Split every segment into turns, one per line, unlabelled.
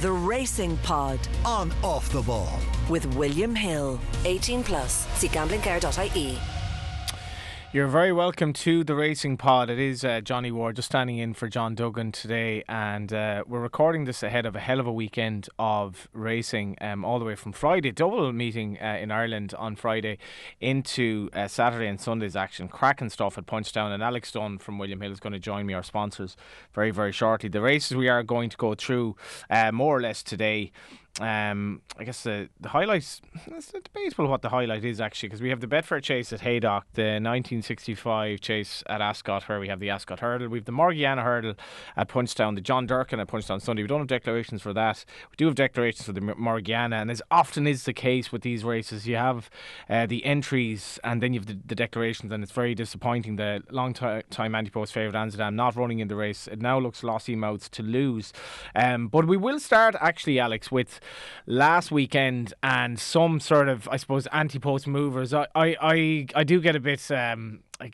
The Racing Pod.
On Off the Ball.
With William Hill. 18 plus. See gamblingcare.ie.
You're very welcome to the Racing Pod. It is Johnny Ward just standing in for John Duggan today, and we're recording this ahead of a hell of a weekend of racing, all the way from Friday, double meeting in Ireland on Friday, into Saturday and Sunday's action. Cracking stuff at Punchestown, and Alex Dunn from William Hill is going to join me, our sponsors, very, very shortly. The races we are going to go through more or less today. I guess the highlights, it's debatable what the highlight is actually, because we have the Betfair chase at Haydock, the 1965 chase at Ascot, where we have the Ascot Hurdle, we have the Morgiana Hurdle at Punchestown, the John Durkin at Punchestown Sunday. We don't have declarations for that. We do have declarations for the Morgiana, and as often is the case with these races, you have the entries and then you have the declarations, and it's very disappointing. The long time anti-post favourite Amsterdam not running in the race. It now looks lossy mouths to lose. But we will start actually, Alex, with last weekend and some sort of, I suppose, anti-post movers. I do get a bit, I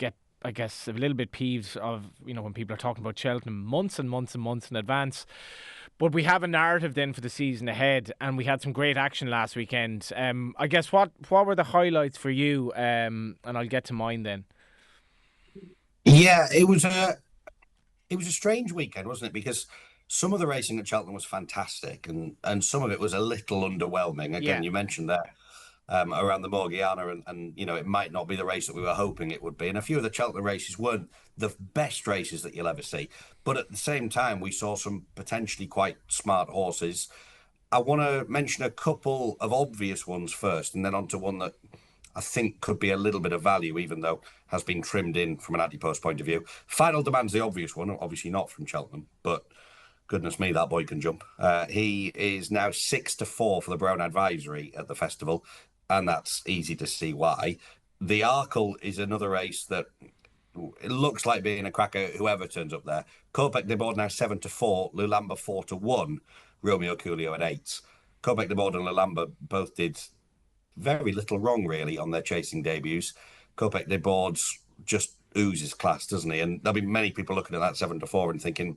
guess, a little bit peeved of, when people are talking about Cheltenham months and months and months in advance. But we have a narrative then for the season ahead, and we had some great action last weekend. I guess, what were the highlights for you? And I'll get to mine then.
Yeah, it was a strange weekend, wasn't it? Because some of the racing at Cheltenham was fantastic, and some of it was a little underwhelming. Again, You mentioned that around the Morgiana, and it might not be the race that we were hoping it would be. And a few of the Cheltenham races weren't the best races that you'll ever see. But at the same time, we saw some potentially quite smart horses. I want to mention a couple of obvious ones first, and then on to one that I think could be a little bit of value, even though has been trimmed in from an anti-post point of view. Final Demand's the obvious one, obviously not from Cheltenham, but goodness me, that boy can jump. He is now 6-4 for the Brown Advisory at the festival, and that's easy to see why. The Arkle is another race that it looks like being a cracker, whoever turns up there. Kopek de Board now 7-4, Lulamba 4-1, Romeo Coolio at 8. Kopek de Board and Lulamba both did very little wrong, really, on their chasing debuts. Kopek de Board's just oozes class, doesn't he? And there'll be many people looking at that 7-4 and thinking,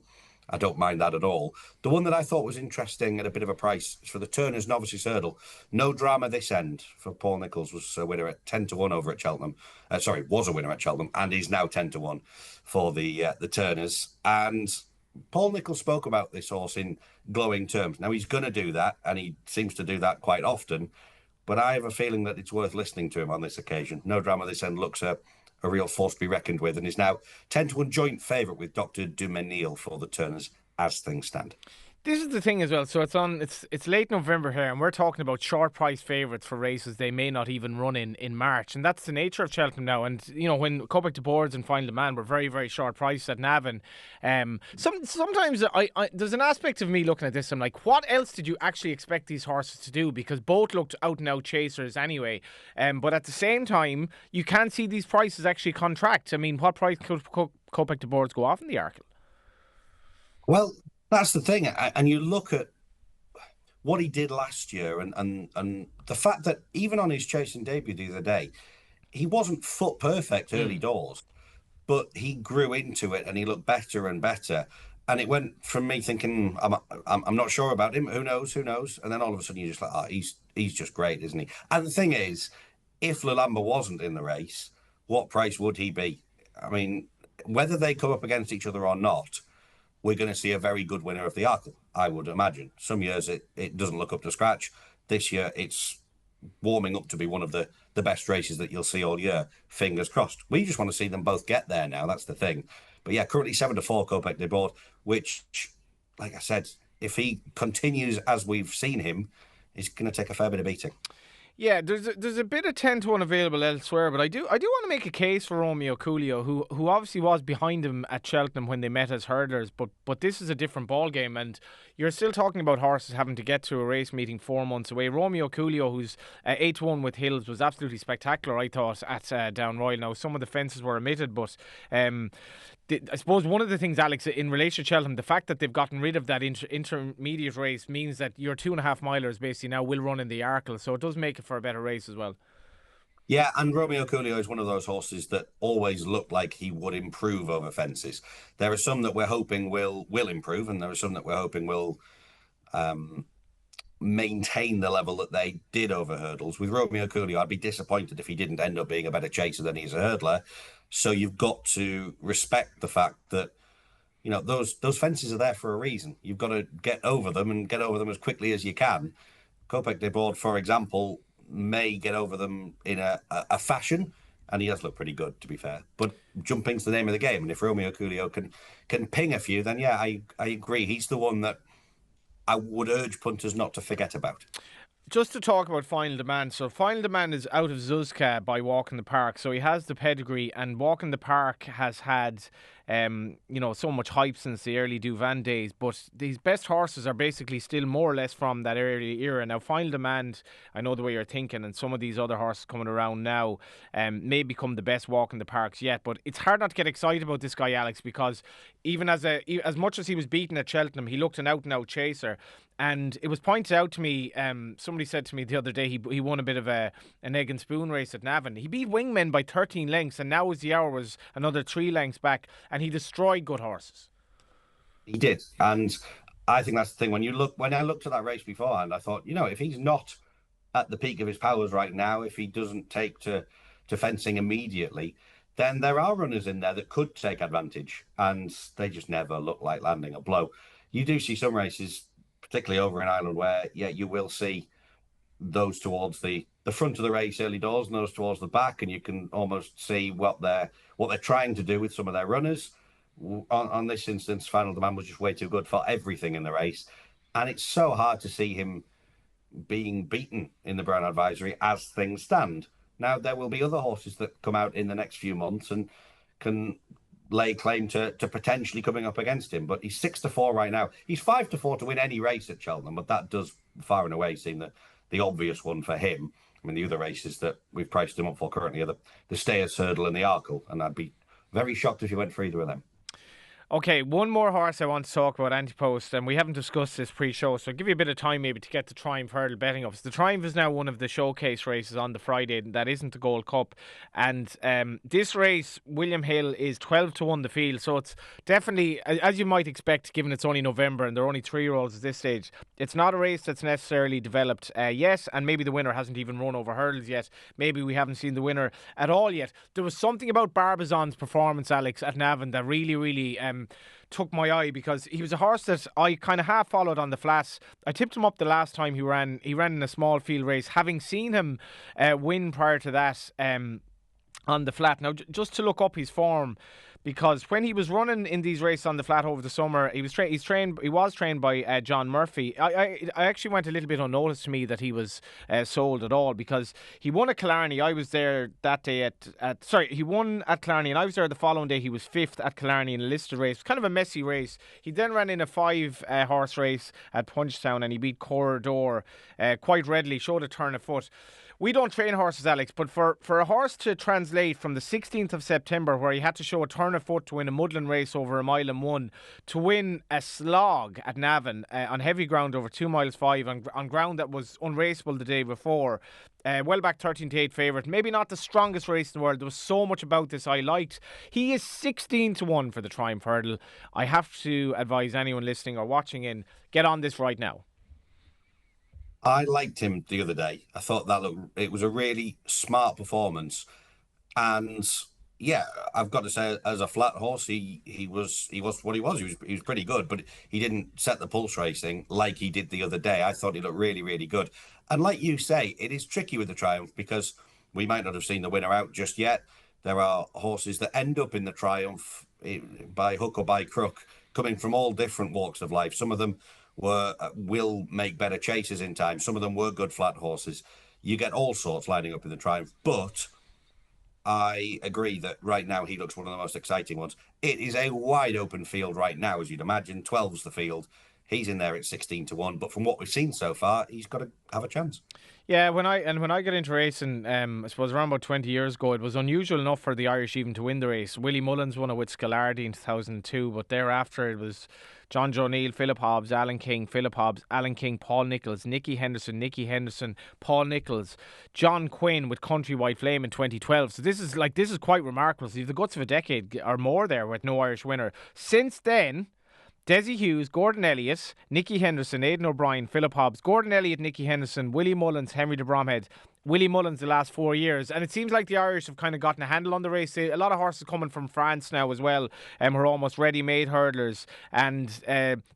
I don't mind that at all. The one that I thought was interesting at a bit of a price is for the Turners Novices Hurdle. No drama this end for Paul Nicholls, was a winner at 10-1 over at Cheltenham. Was a winner at Cheltenham, and he's now 10-1 for the Turners. And Paul Nicholls spoke about this horse in glowing terms. Now, he's going to do that, and he seems to do that quite often, but I have a feeling that it's worth listening to him on this occasion. No drama this end looks a real force to be reckoned with, and is now 10-1 joint favourite with Dr. Dumenil for the Turners as things stand.
This is the thing as well. So it's late November here, and we're talking about short price favourites for races they may not even run in March, and that's the nature of Cheltenham now. And when Kopek de Boards and Final Demand were very, very short price at Navan, sometimes I there's an aspect of me looking at this, I'm like, what else did you actually expect these horses to do? Because both looked out and out chasers anyway. But at the same time, you can't see these prices actually contract. I mean, what price could Kopek de Boards go off in the Arkle?
Well, that's the thing, and you look at what he did last year, and the fact that even on his chasing debut the other day, he wasn't foot perfect early doors, but he grew into it and he looked better and better. And it went from me thinking, I'm not sure about him. Who knows? And then all of a sudden you're just like, he's just great, isn't he? And the thing is, if Lulamba wasn't in the race, what price would he be? I mean, whether they come up against each other or not, we're going to see a very good winner of the Arkle, I would imagine. Some years it doesn't look up to scratch. This year it's warming up to be one of the best races that you'll see all year. Fingers crossed. We just want to see them both get there now. That's the thing. But yeah, currently 7-4 Kopek de Board, which, like I said, if he continues as we've seen him, he's going to take a fair bit of beating.
Yeah, there's a bit of 10-1 available elsewhere, but I do want to make a case for Romeo Coolio, who obviously was behind him at Cheltenham when they met as hurdlers, but this is a different ball game, and you're still talking about horses having to get to a race meeting 4 months away. Romeo Coolio, who's 8-1 with Hills, was absolutely spectacular, I thought, at Down Royal. Now, some of the fences were omitted, but I suppose one of the things, Alex, in relation to Cheltenham, the fact that they've gotten rid of that intermediate race means that your 2.5 milers basically now will run in the Arkle, so it does make it for a better race as well.
Yeah, and Romeo Coolio is one of those horses that always looked like he would improve over fences. There are some that we're hoping will improve, and there are some that we're hoping will maintain the level that they did over hurdles. With Romeo Coolio, I'd be disappointed if he didn't end up being a better chaser than he's a hurdler. So you've got to respect the fact that, those fences are there for a reason. You've got to get over them and get over them as quickly as you can. Kopek de Board, for example, may get over them in a fashion, and he does look pretty good, to be fair. But jumping's the name of the game, and if Romeo Coolio can ping a few, then yeah, I agree. He's the one that I would urge punters not to forget about.
Just to talk about Final Demand. So Final Demand is out of Zuzka by Walk in the Park. So he has the pedigree, and Walk in the Park has had so much hype since the early Duvan days. But these best horses are basically still more or less from that early era. Now Final Demand, I know the way you're thinking, and some of these other horses coming around now may become the best Walk in the Parks yet. But it's hard not to get excited about this guy, Alex, because even as much as he was beaten at Cheltenham, he looked an out-and-out chaser. And it was pointed out to me, somebody said to me the other day, he won a bit of an egg and spoon race at Navan. He beat Wingmen by 13 lengths, and now as the hour was another 3 lengths back, and he destroyed good horses.
He did, and I think that's the thing. When I looked at that race beforehand, I thought, if he's not at the peak of his powers right now, if he doesn't take to fencing immediately, then there are runners in there that could take advantage, and they just never look like landing a blow. You do see some races, particularly over in Ireland, where you will see those towards the front of the race early doors and those towards the back, and you can almost see what they're trying to do with some of their runners. On this instance, Final Demand was just way too good for everything in the race, and it's so hard to see him being beaten in the Brown Advisory as things stand. Now, there will be other horses that come out in the next few months and can lay claim to potentially coming up against him, but he's 6-4 right now. He's 5-4 to win any race at Cheltenham, but that does far and away seem the obvious one for him. I mean, the other races that we've priced him up for currently are the Stayers Hurdle and the Arkle, and I'd be very shocked if he went for either of them.
Okay, one more horse I want to talk about, Antipost, and we haven't discussed this pre-show, so I'll give you a bit of time maybe to get the Triumph Hurdle betting up. So the Triumph is now one of the showcase races on the Friday, that isn't the Gold Cup, and this race, William Hill, is 12-1 the field, so it's definitely, as you might expect, given it's only November and they're only 3-year-olds at this stage, it's not a race that's necessarily developed yet, and maybe the winner hasn't even run over hurdles yet. Maybe we haven't seen the winner at all yet. There was something about Barbazon's performance, Alex, at Navan that really took my eye, because he was a horse that I kind of half followed on the flats. I tipped him up the last time he ran in a small field race, having seen him win prior to that on the flat. Now, just to look up his form, because when he was running in these races on the flat over the summer, he was trained by John Murphy. I actually went a little bit unnoticed to me that he was sold at all, because he won at Killarney. I was there that day he won at Killarney, and I was there the following day. He was 5th at Killarney in a listed race, kind of a messy race. He then ran in a 5 horse race at Punchestown, and he beat Corridor quite readily, showed a turn of foot. We don't train horses, Alex, but for a horse to translate from the 16th of September, where he had to show a turn of foot to win a muddling race over 1 mile and 1, to win a slog at Navan on heavy ground over 2 miles 5 on ground that was unraceable the day before, well back 13-8 favourite, maybe not the strongest race in the world. There was so much about this I liked. He is 16-1 for the Triumph Hurdle. I have to advise anyone listening or watching get on this right now.
I liked him the other day. I thought it was a really smart performance, and yeah, I've got to say, as a flat horse, he was what he was. He was pretty good, but he didn't set the pulse racing like he did the other day. I thought he looked really, really good, and like you say, it is tricky with the Triumph because we might not have seen the winner out just yet. There are horses that end up in the Triumph by hook or by crook, coming from all different walks of life. Some of them will make better chasers in time. Some of them were good flat horses. You get all sorts lining up in the Triumph, but I agree that right now he looks one of the most exciting ones. It is a wide open field right now, as you'd imagine. 12's the field. He's in there at 16-1, but from what we've seen so far, he's got to have a chance.
Yeah, when I got into racing, I suppose around about 20 years ago, it was unusual enough for the Irish even to win the race. Willie Mullins won it with Scalardi in 2002, but thereafter it was John Joe Neal, Philip Hobbs, Alan King, Philip Hobbs, Alan King, Paul Nicholls, Nicky Henderson, Paul Nicholls, John Quinn with Countrywide Flame in 2012. So this is quite remarkable. So you've the guts of a decade or more there with no Irish winner. Since then, Desi Hughes, Gordon Elliott, Nicky Henderson, Aidan O'Brien, Philip Hobbs, Gordon Elliott, Nicky Henderson, Willie Mullins, Henry de Bromhead, Willie Mullins the last 4 years. And it seems like the Irish have kind of gotten a handle on the race. A lot of horses coming from France now as well, who are almost ready-made hurdlers. And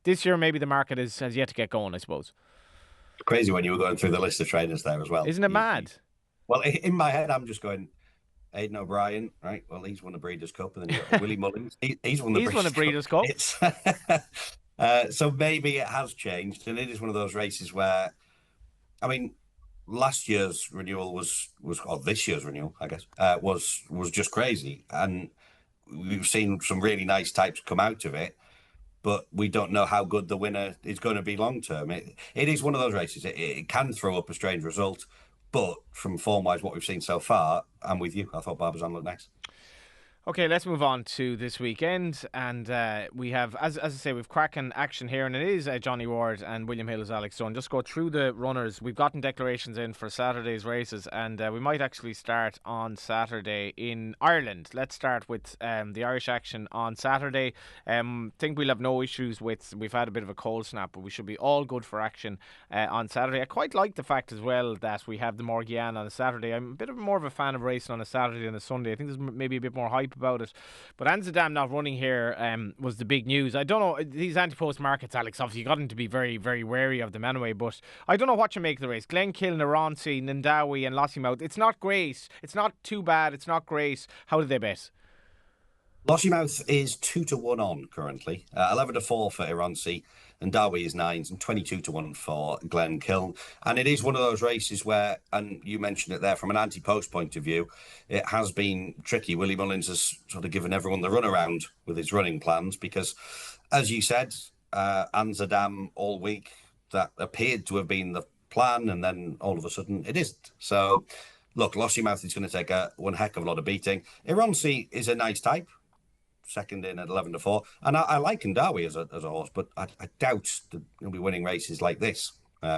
this year maybe the market has yet to get going, I suppose.
Crazy when you were going through the list of trainers there as well.
Isn't it mad?
Well, in my head, I'm just going, Aidan O'Brien, right? Well, he's won the Breeders' Cup, and then you've got Willie Mullins. He's won the Breeders' Cup. So maybe it has changed, and it is one of those races where, I mean, last year's renewal or this year's renewal, I guess, was just crazy, and we've seen some really nice types come out of it. But we don't know how good the winner is going to be long term. It is one of those races. It can throw up a strange result, but from form-wise, what we've seen so far, I'm with you. I thought Barbazan looked next.
Okay, let's move on to this weekend, and we have, as I say, we've cracking action here, and it is Johnny Ward and William Hill as Alex Dunn. Just go through the runners. We've gotten declarations in for Saturday's races, and we might actually start on Saturday in Ireland. Let's start with the Irish action on Saturday. Think we'll have no issues with, we've had a bit of a cold snap, but we should be all good for action on Saturday. I quite like the fact as well that we have the Morgian on a Saturday. I'm a bit more of a fan of racing on a Saturday than a Sunday. I think there's maybe a bit more hype about it. But Amsterdam not running here was the big news. I don't know, these anti-post markets, Alex, obviously you got them to be very, very wary of them anyway, but I don't know what you make of the race. Glenkill, Naranci, Nandawi and Lossiemouth, it's not great. It's not too bad. It's not great. How did they bet?
Lossiemouth is 2-1 on currently. 11-4 for Iranci, and Darby is 9s, and 22-1 for Glenkill. And it is one of those races where, and you mentioned it there, from an anti-post point of view, it has been tricky. Willie Mullins has sort of given everyone the runaround with his running plans because, as you said, Amsterdam all week, that appeared to have been the plan, and then all of a sudden it isn't. So, look, Lossiemouth is going to take one heck of a lot of beating. Iranci is a nice type. Second in at 11-4, and I like Ndawi as a horse, but I doubt that he'll be winning races like this.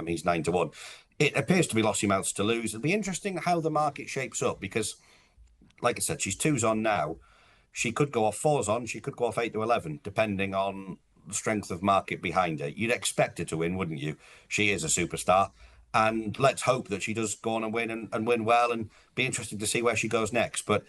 He's 9-1. It appears to be Lossiemouth's to lose. It'll be interesting how the market shapes up because, like I said, she's 2s on now. She could go off 4s on. She could go off 8-11, depending on the strength of market behind her. You'd expect her to win, wouldn't you? She is a superstar, and let's hope that she does go on and win and win well, and be interesting to see where she goes next. But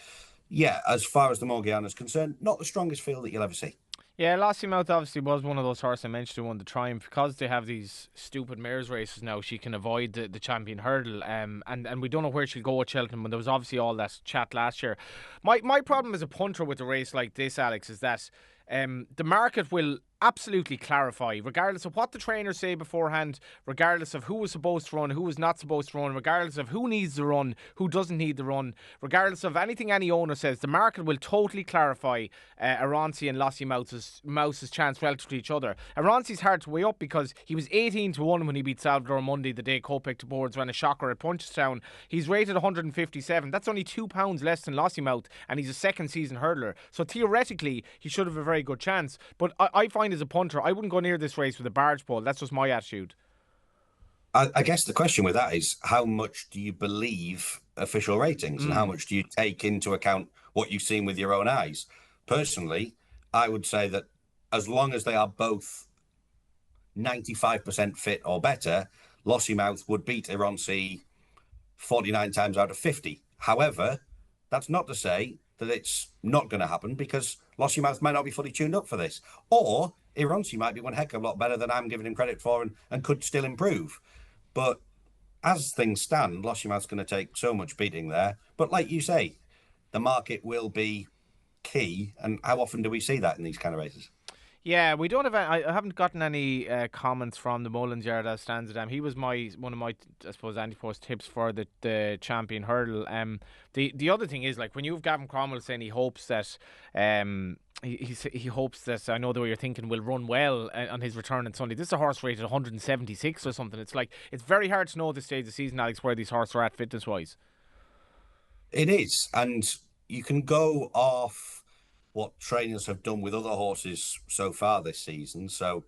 yeah, as far as the Morgian is concerned, not the strongest field that you'll ever see.
Yeah, Lossiemouth obviously was one of those horses I mentioned who won the Triumph. Because they have these stupid mares races now, she can avoid the champion hurdle. And we don't know where she'll go at Cheltenham. And there was obviously all that chat last year. My problem as a punter with a race like this, Alex, is that the market will absolutely clarify, regardless of what the trainers say beforehand, regardless of who was supposed to run, who was not supposed to run, regardless of who needs the run, who doesn't need the run, regardless of anything any owner says, the market will totally clarify Iranci and Lossiemouth's chance relative to each other. Aranci's hard to weigh up because he was 18-1 when he beat Salvador Mundi the day Copic to boards ran a shocker at Punchestown. He's rated 157. That's only £2 less than Lossiemouth, and he's a second season hurdler. So theoretically, he should have a very good chance. But I find as a punter, I wouldn't go near this race with a barge pole. That's just my attitude.
I guess the question with that is, how much do you believe official ratings and how much do you take into account what you've seen with your own eyes? Personally, I would say that as long as they are both 95% fit or better, Lossiemouth would beat Iranci 49 times out of 50. However, that's not to say that it's not going to happen, because Lossiemouth might not be fully tuned up for this. Or Iranci might be one heck of a lot better than I'm giving him credit for and could still improve. But as things stand, Lossiemouth's going to take so much beating there. But like you say, the market will be key. And how often do we see that in these kind of races?
Yeah, we don't have. I haven't gotten any comments from the Mullins yard as stands at He was one of my, I suppose, anti-post tips for the champion hurdle. The other thing is, like, when you have Gavin Cromwell saying he hopes that he hopes that, I know the way you're thinking, will run well on his return on Sunday. This is a horse rated 176 or something. It's like, it's very hard to know at this stage of the season, Alex, where these horses are at fitness wise. It
is, and you can go off what trainers have done with other horses so far this season. So,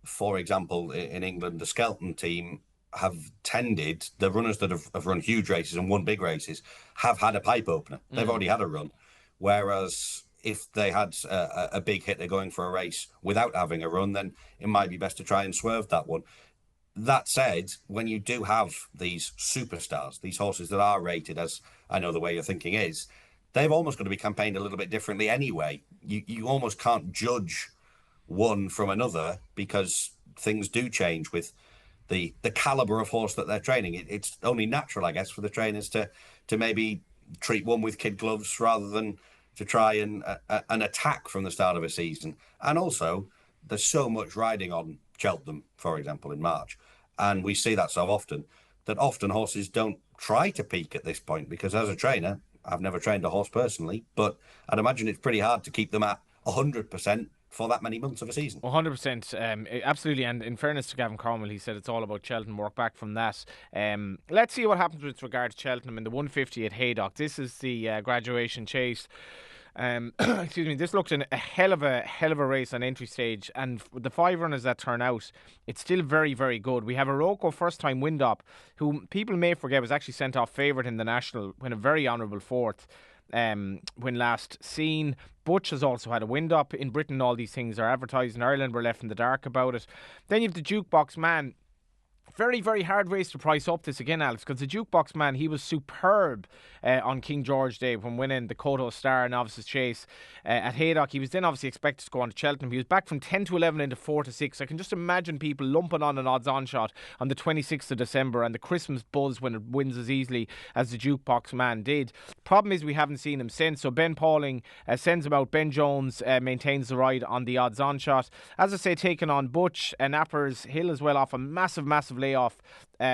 for example, in England, the Skelton team have tended, the runners that have run huge races and won big races have had a pipe opener. They've already had a run. Whereas if they had a big hit, they're going for a race without having a run, then it might be best to try and swerve that one. That said, when you do have these superstars, these horses that are rated, as I know the way you're thinking is, they've almost got to be campaigned a little bit differently anyway. You almost can't judge one from another because things do change with the caliber of horse that they're training. It's only natural, I guess, for the trainers to maybe treat one with kid gloves rather than to try and an attack from the start of a season. And also, there's so much riding on Cheltenham, for example, in March, and we see that so often that often horses don't try to peak at this point because, as a trainer, I've never trained a horse personally, but I'd imagine it's pretty hard to keep them at 100% for that many months of a season.
100%, absolutely. And in fairness to Gavin Cromwell, he said it's all about Cheltenham, work back from that. Let's see what happens with regard to Cheltenham in the 150 at Haydock. This is the graduation chase. Excuse me. This looked a hell of a race on entry stage, and the 5 runners that turn out, it's still very, very good. We have Iroko, first time wind up, who people may forget was actually sent off favourite in the national, when a very honourable 4th. When last seen. Butch has also had a wind up. In Britain, all these things are advertised. In Ireland, we're left in the dark about it. Then you have the Jukebox Man. Very, very hard race to price up this again, Alex, because the Jukebox Man, he was superb on King George Day when winning the Koto Star Novices Chase at Haydock. He was then obviously expected to go on to Cheltenham. He was back from 10 to 11 into 4 to 6. I can just imagine people lumping on an odds-on shot on the 26th of December and the Christmas buzz when it wins as easily as the Jukebox Man did. Problem is we haven't seen him since, so Ben Pauling sends him out. Ben Jones maintains the ride on the odds-on shot. As I say, taking on Butch, Nappers Hill as well, off a massive layoff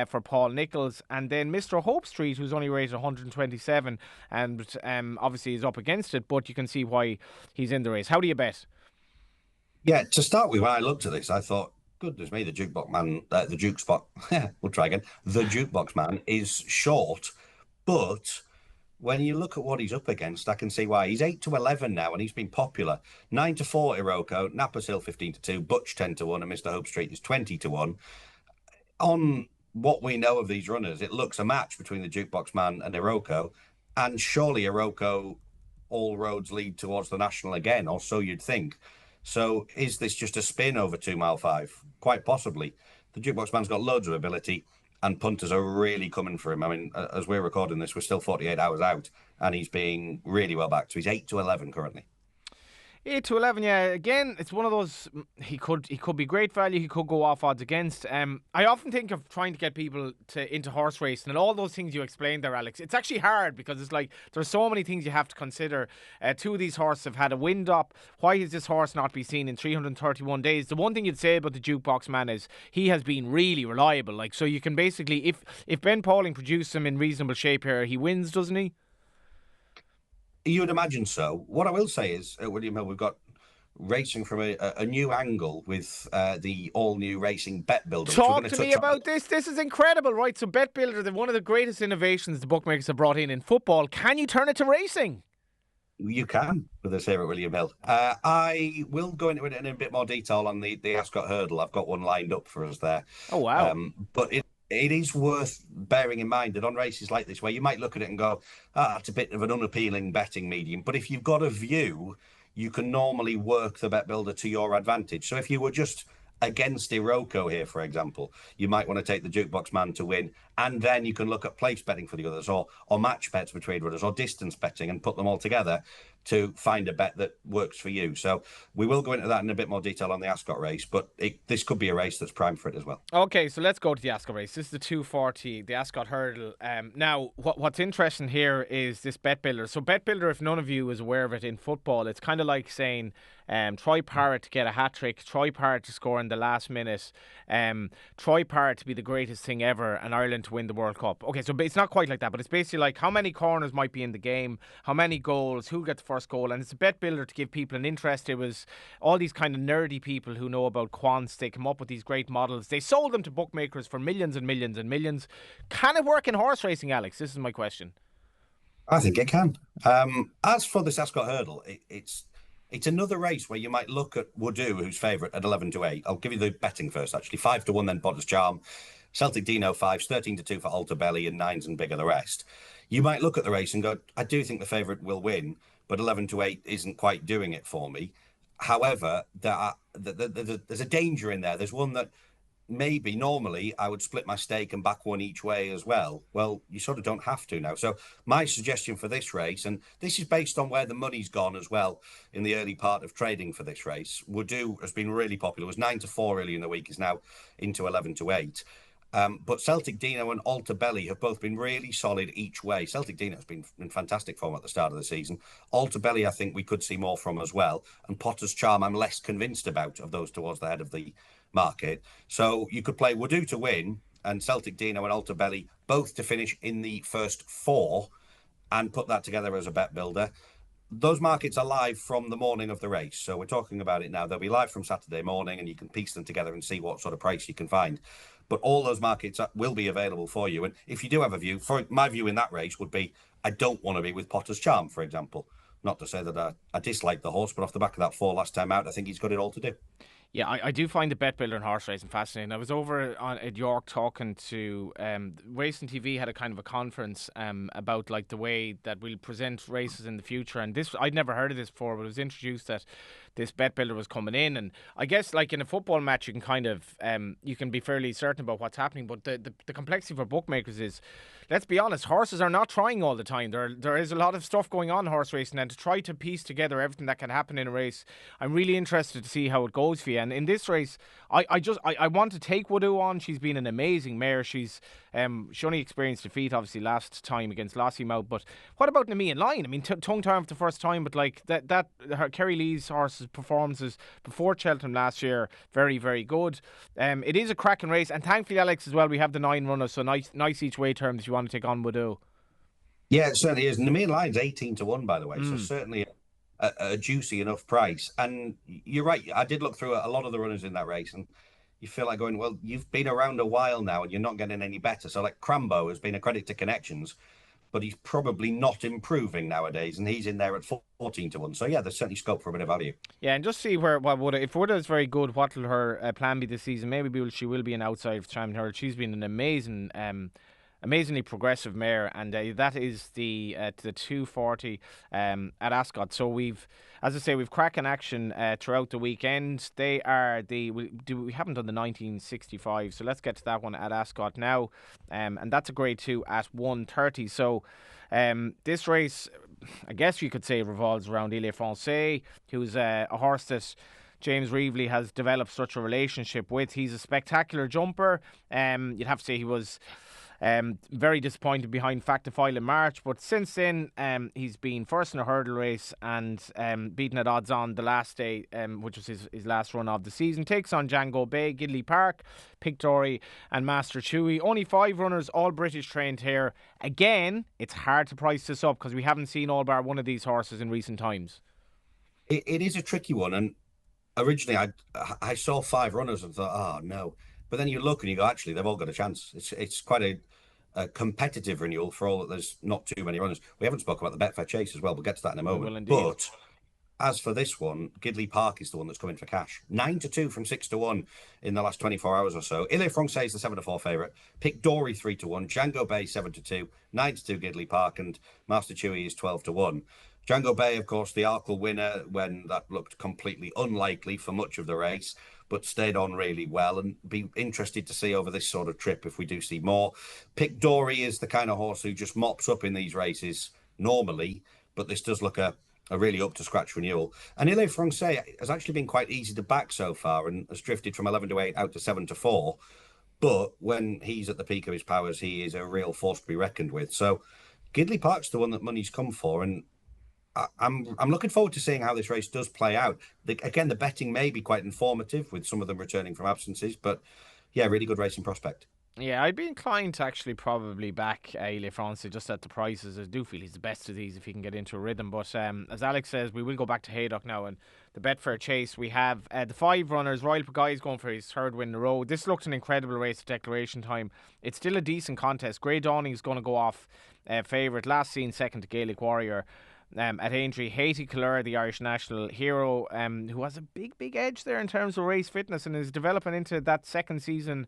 for Paul Nichols, and then Mr. Hope Street, who's only rated 127 and obviously is up against it, but you can see why he's in the race. How do you bet?
Yeah, to start with, when I looked at this, I thought, goodness me, the Jukebox Man, the Juke Spot, we'll try again. The Jukebox Man is short, but when you look at what he's up against, I can see why. He's 8 to 11 now, and he's been popular. 9 to 4, Iroko, Nappers Hill 15 to 2, Butch 10 to 1, and Mr. Hope Street is 20 to 1. On what we know of these runners, it looks a match between the Jukebox Man and Iroko, and surely Iroko, all roads lead towards the national again, or so you'd think. So is this just a spin over 2 mile 5? Quite possibly. The Jukebox Man's got loads of ability, and punters are really coming for him. I mean, as we're recording this, we're still 48 hours out, and he's being really well backed. So he's 8 to 11 currently.
8 to 11, yeah. Again, it's one of those, he could be great value, he could go off odds against. I often think of trying to get people into horse racing and all those things you explained there, Alex. It's actually hard because it's like there's so many things you have to consider. 2 of these horses have had a wind up. Why has this horse not been seen in 331 days? The one thing you'd say about the Jukebox Man is he has been really reliable. Like, so you can basically, if Ben Pauling produces him in reasonable shape here, he wins, doesn't he?
You would imagine so. What I will say is, at William Hill, we've got racing from a new angle with the all-new racing Bet Builder.
Talk to me about this. This is incredible, right? So Bet Builder, one of the greatest innovations the bookmakers have brought in football. Can you turn it to racing?
You can, with us here at William Hill. I will go into it in a bit more detail on the Ascot Hurdle. I've got one lined up for us there.
Oh, wow.
But it is worth bearing in mind that on races like this, where you might look at it and go, it's a bit of an unappealing betting medium. But if you've got a view, you can normally work the Bet Builder to your advantage. So if you were just against Iroko here, for example, you might want to take the Jukebox Man to win, and then you can look at place betting for the others, or match bets between runners, or distance betting, and put them all together to find a bet that works for you. So we will go into that in a bit more detail on the Ascot race, but this could be a race that's primed for it as well.
Okay, so let's go to the Ascot race. This is the 240, the Ascot Hurdle. Now, what's interesting here is this Bet Builder. So Bet Builder, if none of you is aware of it in football, it's kind of like saying Troy Parrott to get a hat-trick, Troy Parrott to score in the last minute, Troy Parrott to be the greatest thing ever, and Ireland to win the World Cup. Okay, so it's not quite like that, but it's basically like how many corners might be in the game, how many goals, who gets the first goal, and it's a Bet Builder to give people an interest. It was all these kind of nerdy people who know about quants. They come up with these great models. They sold them to bookmakers for millions and millions and millions. Can it work in horse racing, Alex? This is my question.
I think it can. As for this Ascot Hurdle, it's another race where you might look at Woodoo, who's favourite at 11 to 8. I'll give you the betting first, actually. 5 to 1, then Bodder's Charm. Celtic Dino 5s, 13 to 2 for Alter Belly, and 9s and bigger the rest. You might look at the race and go, I do think the favourite will win, but 11-8 isn't quite doing it for me. However, there's a danger in there. There's one that maybe normally I would split my stake and back one each way as well. Well, you sort of don't have to now. So my suggestion for this race, and this is based on where the money's gone as well in the early part of trading for this race, Woodoo has been really popular. It was 9-4 early in the week, is now into 11-8. But Celtic Dino and Alta Belly have both been really solid each way. Celtic Dino has been in fantastic form at the start of the season. Alta Belly, I think we could see more from as well. And Potter's Charm, I'm less convinced about of those towards the head of the market. So you could play Woodoo to win and Celtic Dino and Alta Belly both to finish in the first 4 and put that together as a bet builder. Those markets are live from the morning of the race. So we're talking about it now. They'll be live from Saturday morning and you can piece them together and see what sort of price you can find. But all those markets will be available for you. And if you do have a view, for my view in that race would be, I don't want to be with Potter's Charm, for example. Not to say that I dislike the horse, but off the back of that 4 last time out, I think he's got it all to do.
Yeah, I do find the bet builder and horse racing fascinating. I was over at York talking to Racing TV had a kind of a conference about like the way that we'll present races in the future. And this, I'd never heard of this before, but it was introduced that this bet builder was coming in. And I guess like in a football match, you can kind of you can be fairly certain about what's happening. But the complexity for bookmakers is, let's be honest, horses are not trying all the time. There is a lot of stuff going on in horse racing, and to try to piece together everything that can happen in a race, I'm really interested to see how it goes for you. And in this race, I want to take Woodoo on. She's been an amazing mare. She only experienced defeat, obviously, last time against Lossiemouth. But what about Nemean Lion? I mean, tongue tied for the first time, but like her Kerry Lee's horse's performances before Cheltenham last year, very, very good. It is a cracking race, and thankfully, Alex, as well, we have the 9 runners, so nice each way terms if you want to take on Woodoo.
Yeah, it certainly is. Nemean Lion's 18-1, by the way, so certainly a juicy enough price. And you're right, I did look through a lot of the runners in that race, and you feel like going, well, you've been around a while now and you're not getting any better. So like Crambo has been a credit to Connections, but he's probably not improving nowadays, and he's in there at 14-1. So yeah, there's certainly scope for a bit of value. Yeah,
and just see if Woodoo is very good, what will her plan be this season? Maybe she will be an outside of Champion Hurdle. She's been an amazingly progressive mare, and that is the 240 at Ascot. So we've cracking action throughout the weekend. We haven't done the 1965, so let's get to that one at Ascot now, and that's a grade 2 at 130. So this race, I guess you could say, revolves around Il Est Français, who's a horse that James Reevely has developed such a relationship with. He's a spectacular jumper. You'd have to say he was very disappointed behind Factifile in March, but since then he's been first in a hurdle race and beaten at odds on the last day, which was his last run of the season. Takes on Django Bay, Gidley Park, Pictory and Master Chewy. Only 5 runners, all British trained here. Again, it's hard to price this up because we haven't seen all bar one of these horses in recent times.
It is a tricky one, and originally I saw 5 runners and thought, oh no. But then you look and you go, actually, they've all got a chance. It's quite a competitive renewal for all that there's not too many runners. We haven't spoken about the Betfair Chase as well. We'll get to that in a moment. But as for this one, Gidley Park is the one that's coming for cash. 9-2 from 6-1 in the last 24 hours or so. Il Est Français is the 7-4 favourite. Pick Dory 3-1. Django Bay 7-2. 9-2 Gidley Park, and Master Chewy is 12-1. Django Bay, of course, the Arkle winner when that looked completely unlikely for much of the race, but stayed on really well, and be interested to see over this sort of trip if we do see more. Pick Dory is the kind of horse who just mops up in these races normally, but this does look a really up-to-scratch renewal. And Il Est Français has actually been quite easy to back so far and has drifted from 11-8 out to 7-4. But when he's at the peak of his powers, he is a real force to be reckoned with. So Gidley Park's the one that money's come for, and I'm looking forward to seeing how this race does play out. Again, the betting may be quite informative with some of them returning from absences, but yeah, really good racing prospect.
Yeah, I'd be inclined to actually probably back Il Est Français just at the prices. I do feel he's the best of these if he can get into a rhythm. But as Alex says, we will go back to Haydock now, and the Betfair Chase. We have the 5 runners. Royal Pagai is going for his 3rd win in a row. This looked an incredible race at declaration time. It's still a decent contest. Grey Dawning is going to go off favourite. Last seen second to Gaelic Warrior. At Aintree, Haiti Clare, the Irish national hero, who has a big edge there in terms of race fitness and is developing into that second season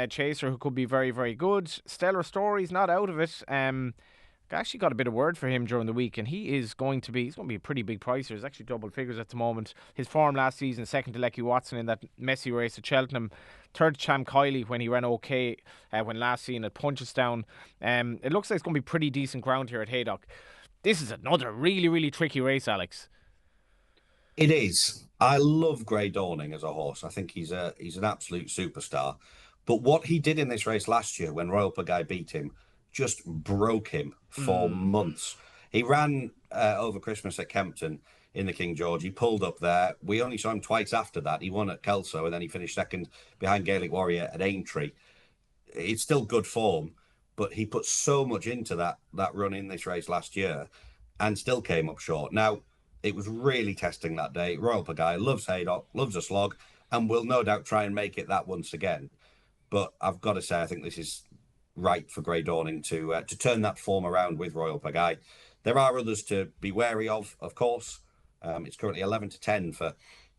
chaser who could be very, very good. Stellar Story's not out of it. I actually got a bit of word for him during the week, and he's going to be a pretty big pricer. He's actually double figures at the moment. His form last season, second to Lecky Watson in that messy race at Cheltenham, third to Cham Kiley when he ran okay when last seen at Punchestown. It looks like it's going to be pretty decent ground here at Haydock. This is another really, really tricky race, Alex.
It is. I love Grey Dawning as a horse. I think he's an absolute superstar. But what he did in this race last year when Royal Pagaille beat him just broke him for months. He ran over Christmas at Kempton in the King George. He pulled up there. We only saw him twice after that. He won at Kelso and then he finished second behind Gaelic Warrior at Aintree. It's still good form, but he put so much into that run in this race last year and still came up short. Now, it was really testing that day. Royal Pagaille loves Haydock, loves a slog, and will no doubt try and make it that once again. But I've got to say, I think this is right for Grey Dawning to turn that form around with Royal Pagaille. There are others to be wary of course. It's currently 11-10 for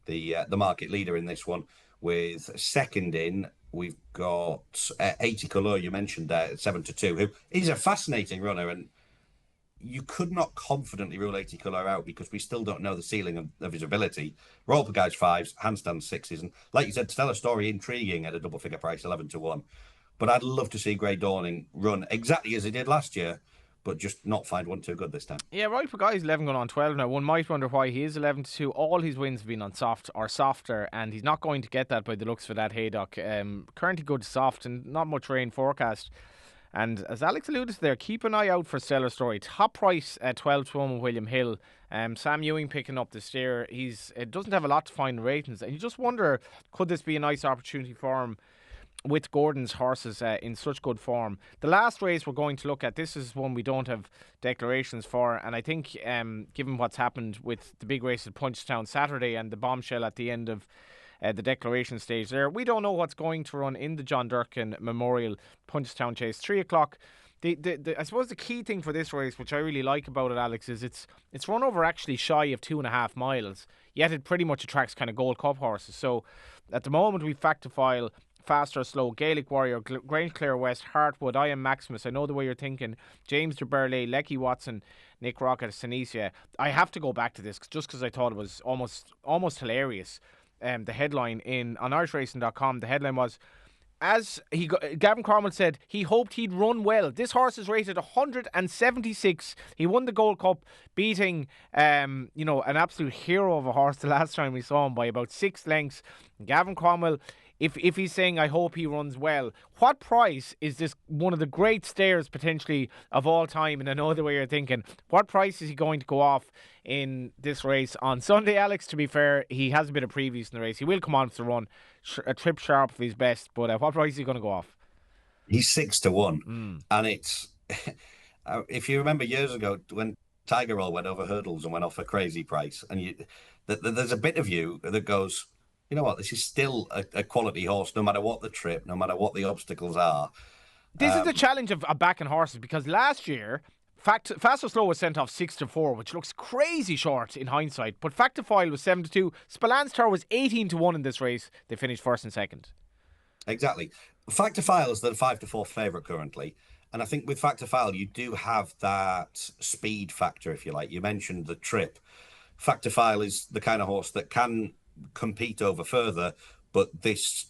the market leader in this one. With second in, we've got 80 Couleur, you mentioned there, at 7-2, who is a fascinating runner, and you could not confidently rule 80 Couleur out because we still don't know the ceiling of his ability. Royal Pagaille's 5s, handstand 6s, and like you said, Stellar Story intriguing at a double figure price, 11-1. But I'd love to see Grey Dawning run exactly as he did last year, but just not find one too good this time.
Yeah, Royal Pagaille's 11 going on 12 now. One might wonder why he is 11-2. All his wins have been on soft or softer, and he's not going to get that by the looks for that Haydock. Currently good soft and not much rain forecast. And as Alex alluded to there, keep an eye out for Stellar Story. Top price at 12-1 with William Hill. Sam Ewing picking up the steer. It doesn't have a lot to find in ratings. And you just wonder, could this be a nice opportunity for him with Gordon's horses in such good form? The last race we're going to look at, this is one we don't have declarations for. And I think given what's happened with the big race at Punchestown Saturday and the bombshell at the end of the declaration stage there, we don't know what's going to run in the John Durkin Memorial Punchestown Chase. 3 o'clock. I suppose the key thing for this race, which I really like about it, Alex, is it's run over actually shy of 2.5 miles, yet it pretty much attracts kind of Gold Cup horses. So at the moment we fact to file Fast or Slow, Gaelic Warrior, Grange Clare West, Heartwood, I Am Maximus. I know the way you're thinking. James de Burley, Lecky Watson, Nick Rocket, Sinesia. I have to go back to this just because I thought it was almost hilarious. The headline on IrishRacing.com, the headline was, Gavin Cromwell said he hoped he'd run well. This horse is rated 176. He won the Gold Cup, beating an absolute hero of a horse the last time we saw him by about 6 lengths. Gavin Cromwell, if he's saying I hope he runs well, what price is this one of the great stayers potentially of all time? And I know the way you're thinking. What price is he going to go off in this race on Sunday, Alex? To be fair, he has a bit of previous in the race. He will come on for the run, a trip sharp of his best. But what price is he going to go off?
He's 6-1, and it's if you remember years ago when Tiger Roll went over hurdles and went off a crazy price, and there's a bit of you that goes, you know what, this is still a quality horse, no matter what the trip, no matter what the obstacles are.
This is the challenge of backing horses, because last year, Fast or Slow was sent off 6-4, which looks crazy short in hindsight. But Fact to File was 7-2. Spallan's Tower was 18-1 in this race. They finished first and second.
Exactly. Fact to File is the 5-4 favourite currently. And I think with Fact to File, you do have that speed factor, if you like. You mentioned the trip. Fact to File is the kind of horse that can compete over further, but this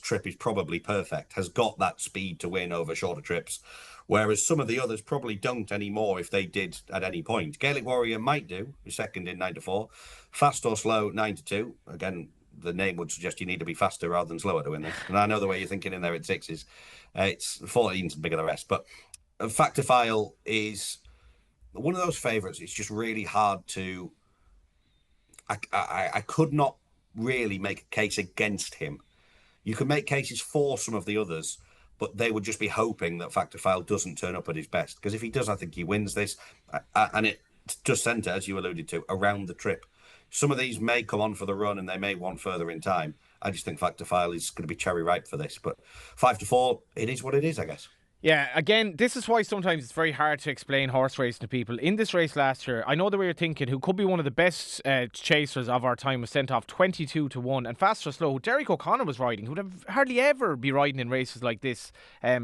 trip is probably perfect, has got that speed to win over shorter trips, whereas some of the others probably don't anymore if they did at any point. Gaelic Warrior might do, second in 9-4. Fast or Slow 9-2. Again, the name would suggest you need to be faster rather than slower to win this, and I know the way you're thinking in there at 6s. It's 14's bigger than the rest, but Fact to File is one of those favourites. It's just really hard to I could not really make a case against him. You can make cases for some of the others, but they would just be hoping that Fact to File doesn't turn up at his best. Because if he does, I think he wins this. And it does centre, as you alluded to, around the trip. Some of these may come on for the run and they may want further in time. I just think Fact to File is going to be cherry ripe for this. But 5-4, it is what it is, I guess.
Yeah, again, this is why sometimes it's very hard to explain horse racing to people. In this race last year, I know the way you're thinking, who could be one of the best chasers of our time was sent off 22-1, and Fast or Slow, Derek O'Connor was riding, who would have hardly ever be riding in races like this.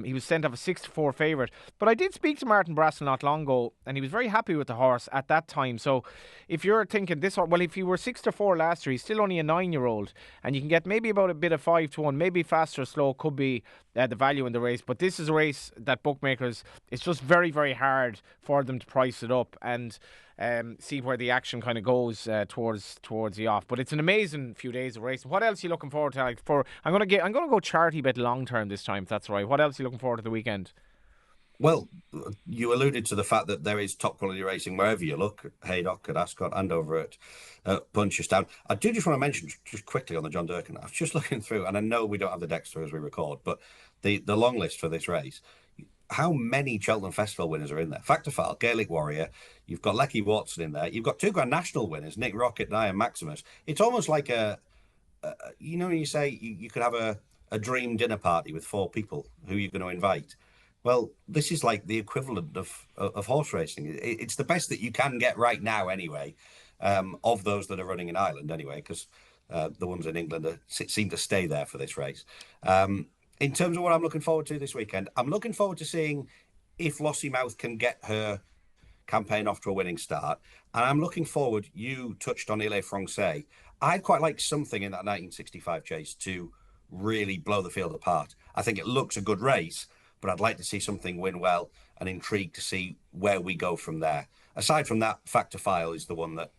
He was sent off a 6-4 favourite. But I did speak to Martin Brassel not long ago, and he was very happy with the horse at that time. So if you're thinking this, well, if he were 6-4 last year, he's still only a 9-year-old, and you can get maybe about a bit of 5-1, maybe Fast or Slow could be the value in the race. But this is a race that bookmakers, it's just very, very hard for them to price it up and see where the action kind of goes towards the off. But it's an amazing few days of racing. What else are you looking forward to, Alex? I'm going to go charity bet long term this time, if that's right. What else are you looking forward to the weekend?
Well, you alluded to the fact that there is top quality racing wherever you look, at Haydock, at Ascot, and over at Punchestown. I do just want to mention, just quickly on the John Durkin, I was just looking through, and I know we don't have the decks through as we record, but the long list for this race, how many Cheltenham Festival winners are in there? Factor File, Gaelic Warrior, you've got Lecky Watson in there, you've got 2 Grand National winners, Nick Rocket and Iron Maximus. It's almost like you know, when you say you could have a dream dinner party with 4 people who you're going to invite. Well, this is like the equivalent of horse racing. It's the best that you can get right now, anyway, of those that are running in Ireland, anyway, because the ones in England seem to stay there for this race. In terms of what I'm looking forward to this weekend, I'm looking forward to seeing if Lossiemouth can get her campaign off to a winning start. And I'm looking forward, you touched on Ile Francais. I'd quite like something in that 1965 chase to really blow the field apart. I think it looks a good race, but I'd like to see something win well and intrigued to see where we go from there. Aside from that, Factor File is the one that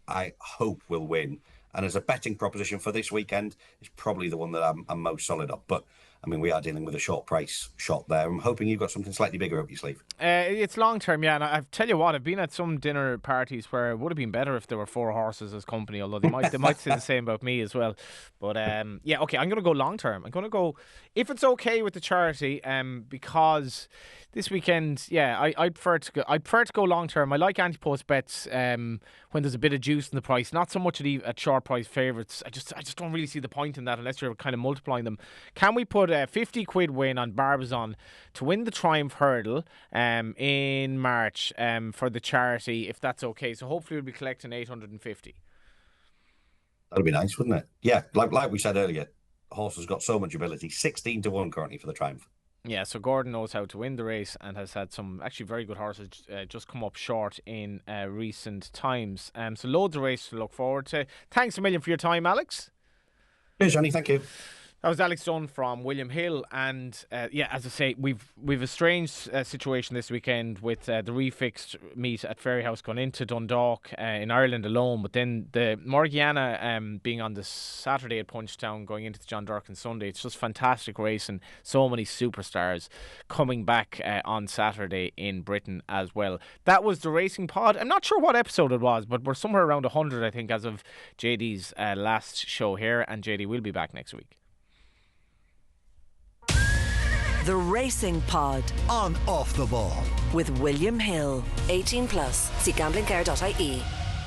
I hope will win. And as a betting proposition for this weekend, it's probably the one that I'm most solid on. But I mean, we are dealing with a short price shot there. I'm hoping you've got something slightly bigger up your sleeve.
It's long term, yeah. And I tell you what, I've been at some dinner parties where it would have been better if there were 4 horses as company, although they might say the same about me as well. But yeah, okay, I'm going to go long term. I'm going to go, if it's okay with the charity, because this weekend, yeah, I'd prefer to go long term. I like anti-post bets when there's a bit of juice in the price, not so much at short price favourites. I just don't really see the point in that unless you're kind of multiplying them. Can we put a 50 quid win on Barbizon to win the Triumph Hurdle in March for the charity, if that's okay? So hopefully we'll be collecting 850.
That'd be nice, wouldn't it? Yeah, like we said earlier, horse has got so much ability. 16-1 currently for the Triumph.
Yeah, so Gordon knows how to win the race and has had some actually very good horses just come up short in recent times. So loads of races to look forward to. Thanks a million for your time, Alex.
Cheers, Johnny. Thank you.
That was Alex Dunn from William Hill, and yeah, as I say, we've a strange situation this weekend with the refixed meet at Ferryhouse going into Dundalk in Ireland alone, but then the Morgiana being on the Saturday at Punchestown going into the John Durkin Sunday. It's just fantastic race and so many superstars coming back on Saturday in Britain as well. That was the Racing Pod. I'm not sure what episode it was, but we're somewhere around 100, I think, as of JD's last show here, and JD will be back next week.
The Racing Pod
on Off the Ball
with William Hill. 18 plus. See gamblingcare.ie.